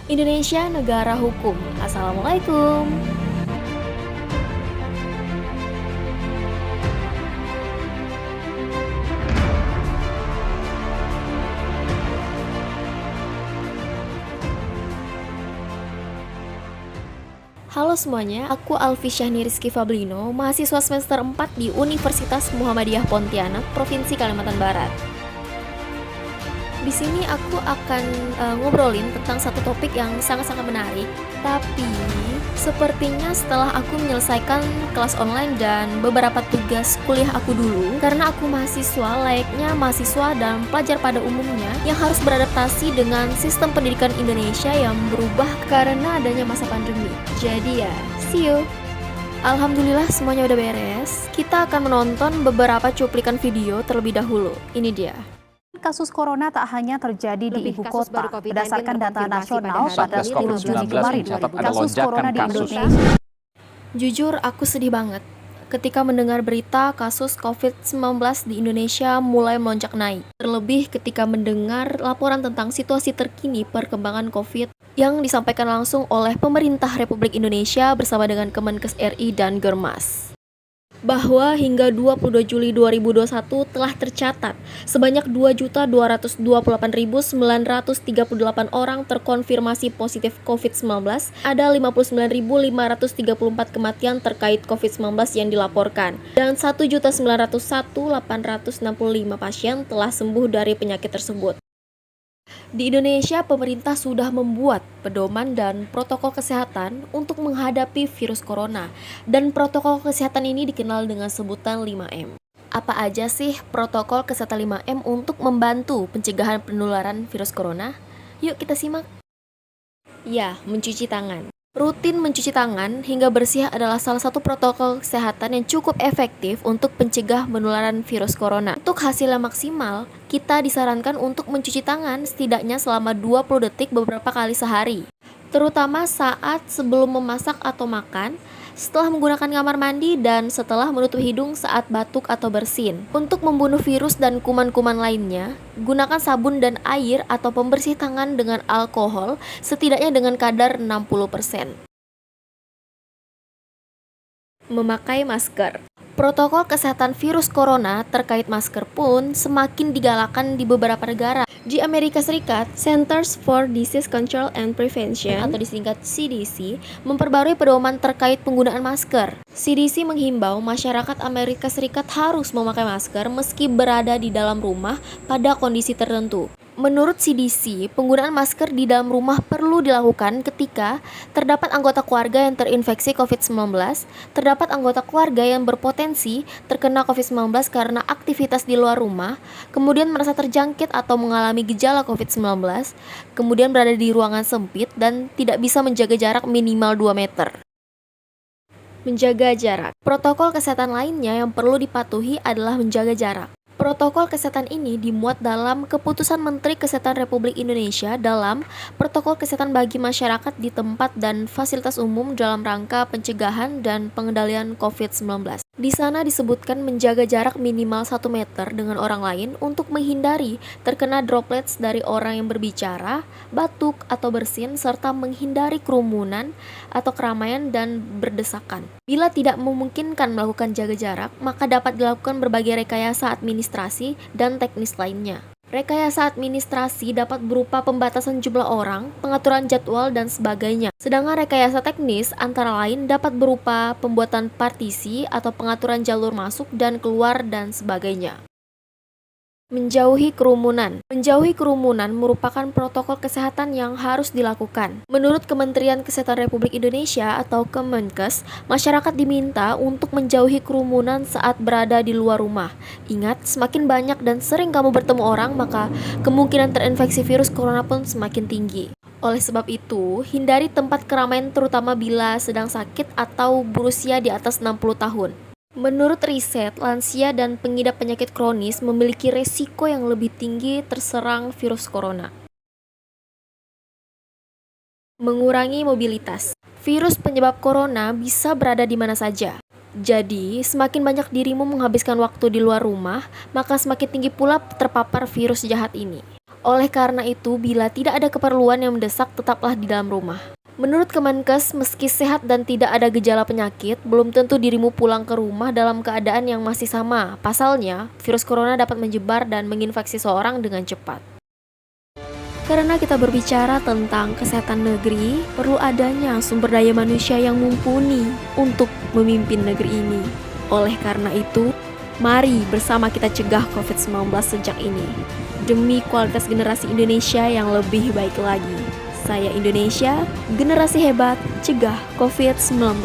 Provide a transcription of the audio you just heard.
Indonesia negara hukum. Assalamualaikum. Halo semuanya, aku Alfi Syahni Rizky Fablino, mahasiswa semester 4 di Universitas Muhammadiyah Pontianak, Provinsi Kalimantan Barat. Di sini aku akan ngobrolin tentang satu topik yang sangat-sangat menarik. Tapi sepertinya setelah aku menyelesaikan kelas online dan beberapa tugas kuliah aku dulu, karena aku mahasiswa layaknya mahasiswa dan pelajar pada umumnya yang harus beradaptasi dengan sistem pendidikan Indonesia yang berubah karena adanya masa pandemi. Jadi ya, see you. Alhamdulillah semuanya udah beres. Kita akan menonton beberapa cuplikan video terlebih dahulu. Ini dia. Kasus corona tak hanya terjadi di ibu kota. Berdasarkan data nasional pada 10 Juni kemarin, kasus corona di Indonesia. Jujur aku sedih banget ketika mendengar berita kasus COVID-19 di Indonesia mulai melonjak naik. Terlebih ketika mendengar laporan tentang situasi terkini perkembangan COVID yang disampaikan langsung oleh pemerintah Republik Indonesia bersama dengan Kemenkes RI dan Germas. Bahwa hingga 22 Juli 2021 telah tercatat sebanyak 2.228.938 orang terkonfirmasi positif COVID-19, ada 59.534 kematian terkait COVID-19 yang dilaporkan, dan 1.901.865 pasien telah sembuh dari penyakit tersebut. Di Indonesia, pemerintah sudah membuat pedoman dan protokol kesehatan untuk menghadapi virus corona. Dan protokol kesehatan ini dikenal dengan sebutan 5M. Apa aja sih protokol kesehatan 5M untuk membantu pencegahan penularan virus corona? Yuk kita simak. Ya, mencuci tangan. Rutin mencuci tangan hingga bersih adalah salah satu protokol kesehatan yang cukup efektif untuk pencegah penularan virus corona. Untuk hasilnya maksimal, kita disarankan untuk mencuci tangan setidaknya selama 20 detik beberapa kali sehari. Terutama saat sebelum memasak atau makan, setelah menggunakan kamar mandi, dan setelah menutup hidung saat batuk atau bersin. Untuk membunuh virus dan kuman-kuman lainnya, gunakan sabun dan air atau pembersih tangan dengan alkohol setidaknya dengan kadar 60%. Memakai masker. Protokol kesehatan virus corona terkait masker pun semakin digalakkan di beberapa negara. Di Amerika Serikat, Centers for Disease Control and Prevention atau disingkat CDC memperbarui pedoman terkait penggunaan masker. CDC menghimbau masyarakat Amerika Serikat harus memakai masker meski berada di dalam rumah pada kondisi tertentu. Menurut CDC, penggunaan masker di dalam rumah perlu dilakukan ketika terdapat anggota keluarga yang terinfeksi COVID-19, terdapat anggota keluarga yang berpotensi terkena COVID-19 karena aktivitas di luar rumah, kemudian merasa terjangkit atau mengalami gejala COVID-19, kemudian berada di ruangan sempit dan tidak bisa menjaga jarak minimal 2 meter. Menjaga jarak. Protokol kesehatan lainnya yang perlu dipatuhi adalah menjaga jarak. Protokol kesehatan ini dimuat dalam Keputusan Menteri Kesehatan Republik Indonesia dalam Protokol Kesehatan bagi Masyarakat di Tempat dan Fasilitas Umum dalam rangka pencegahan dan pengendalian COVID-19. Di sana disebutkan menjaga jarak minimal 1 meter dengan orang lain untuk menghindari terkena droplets dari orang yang berbicara, batuk, atau bersin, serta menghindari kerumunan atau keramaian dan berdesakan. Bila tidak memungkinkan melakukan jaga jarak, maka dapat dilakukan berbagai rekayasa administrasi dan teknis lainnya. Rekayasa administrasi dapat berupa pembatasan jumlah orang, pengaturan jadwal, dan sebagainya. Sedangkan rekayasa teknis antara lain dapat berupa pembuatan partisi atau pengaturan jalur masuk dan keluar dan sebagainya. Menjauhi kerumunan. Menjauhi kerumunan merupakan protokol kesehatan yang harus dilakukan. Menurut Kementerian Kesehatan Republik Indonesia atau Kemenkes, masyarakat diminta untuk menjauhi kerumunan saat berada di luar rumah. Ingat, semakin banyak dan sering kamu bertemu orang, maka kemungkinan terinfeksi virus corona pun semakin tinggi. Oleh sebab itu, hindari tempat keramaian terutama bila sedang sakit atau berusia di atas 60 tahun. Menurut riset, lansia dan pengidap penyakit kronis memiliki resiko yang lebih tinggi terserang virus corona. Mengurangi mobilitas. Virus penyebab corona bisa berada di mana saja. Jadi, semakin banyak dirimu menghabiskan waktu di luar rumah, maka semakin tinggi pula terpapar virus jahat ini. Oleh karena itu, bila tidak ada keperluan yang mendesak, tetaplah di dalam rumah. Menurut Kemenkes, meski sehat dan tidak ada gejala penyakit, belum tentu dirimu pulang ke rumah dalam keadaan yang masih sama. Pasalnya, virus corona dapat menyebar dan menginfeksi seorang dengan cepat. Karena kita berbicara tentang kesehatan negeri, perlu adanya sumber daya manusia yang mumpuni untuk memimpin negeri ini. Oleh karena itu, mari bersama kita cegah COVID-19 sejak ini, demi kualitas generasi Indonesia yang lebih baik lagi. Saya Indonesia, generasi hebat, cegah COVID-19.